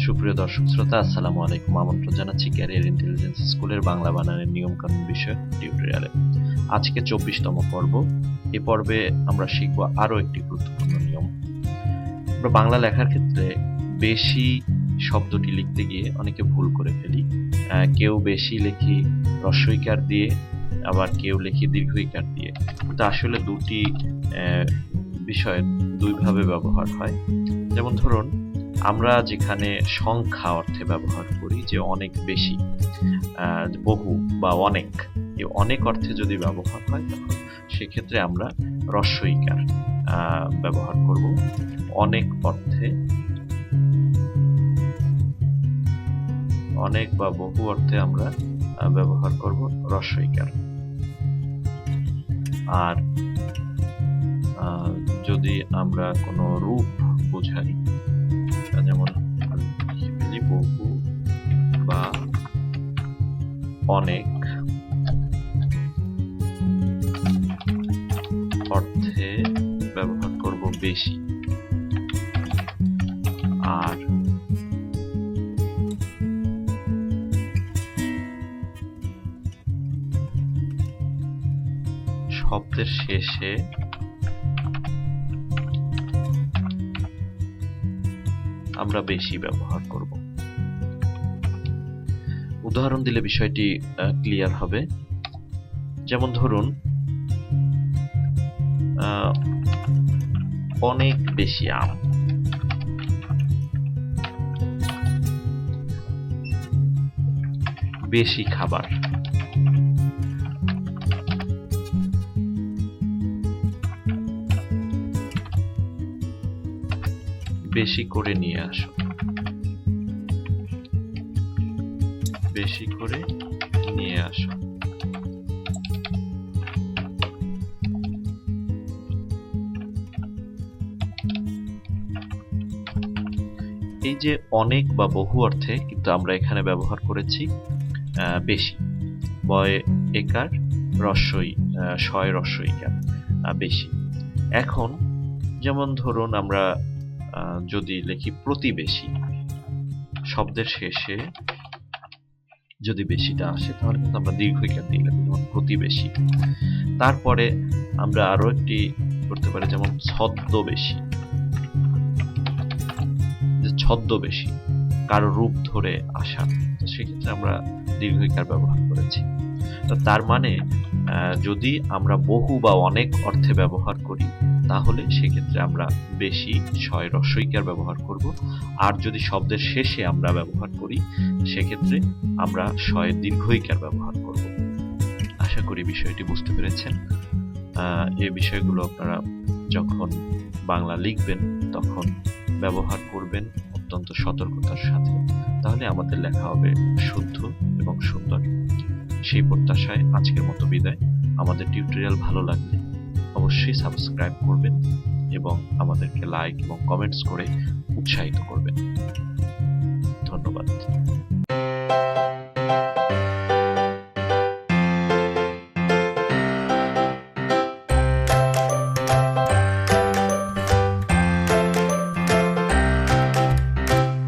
সুপ্রিয় দর্শক শ্রোতা, আসসালামু আলাইকুম। আমন্ত্রণ জানাচ্ছি ক্যারিয়ার ইন্টেলিজেন্স স্কুলের বাংলা বানানের নিয়মকানুন বিষয়ক টিউটোরিয়ালে। আজকে 24তম পর্ব। এই পর্বে আমরা শিখব আরও একটি গুরুত্বপূর্ণ নিয়ম। আমরা বাংলা লেখার ক্ষেত্রে বেশি শব্দটি লিখতে গিয়ে অনেকে ভুল করে ফেলি। কেউ বেশি লেখি হ্রস্বইকার দিয়ে, আবার কেউ লেখি দীর্ঘইকার দিয়ে। কিন্তু আসলে দুটি বিষয় দুইভাবে ব্যবহার হয়। যেমন ধরুন, আমরা যেখানে সংখ্যা অর্থে ব্যবহার করি যে অনেক বেশি, বহু বা অনেক, এই অনেক অর্থে যদি ব্যবহার হয় তখন সেক্ষেত্রে আমরা হ্রস্বইকার ব্যবহার করব। অনেক অর্থে, অনেক বা বহু অর্থে আমরা ব্যবহার করব হ্রস্বইকার। আর যদি আমরা কোনো রূপ বোঝাই, যেমন বহু বা অনেক অর্থে ব্যবহার করব বেশি। আর শব্দের শেষে আমরা বেশি ব্যবহার করব। উদাহরণ দিলে বিষয়টি ক্লিয়ার হবে। যেমন ধরুন, অনেক বেশি আম, বেশি খাবার, বেশি করে নিয়ে আসো, বেশি করে নিয়ে আসো। এই যে অনেক বা বহু অর্থে কিন্তু আমরা এখানে ব্যবহার করেছি বেশি, বয় একার রস্বই, শয় রস্বইকার, বেশি। এখন যেমন ধরুন, আমরা যদি লিখি প্রতিবেশী, শব্দের শেষে যদি বেশিটা আসে তাহলে কিন্তু আমরা দীর্ঘইকার দিয়ে লিখব, যেমন প্রতিবেশী। তারপরে আমরা আরো একটি করতে পারি, যেমন ছদ্মবেশী, ছদ্মবেশী, কারো রূপ ধরে আসা, তো সেক্ষেত্রে আমরা দীর্ঘইকার ব্যবহার করেছি। তো তার মানে যদি আমরা বহু বা অনেক অর্থে ব্যবহার করি তাহলে সেক্ষেত্রে আমরা বেশি শয় হ্রস্বইকার ব্যবহার করব। আর যদি শব্দের শেষে আমরা ব্যবহার করি সেক্ষেত্রে আমরা শয় দীর্ঘইকার ব্যবহার করব। আশা করি বিষয়টি বুঝতে পেরেছেন। এই বিষয়গুলো আপনারা যখন বাংলা লিখবেন তখন ব্যবহার করবেন অত্যন্ত সতর্কতার সাথে, তাহলে আমাদের লেখা হবে শুদ্ধ এবং সুন্দর। সেই প্রত্যাশায় আজকের মতো বিদায়। আমাদের টিউটোরিয়াল ভালো লাগলে অবশ্যই সাবস্ক্রাইব করবেন এবং আমাদেরকে লাইক এবং কমেন্টস করে উৎসাহিত করবেন। ধন্যবাদ।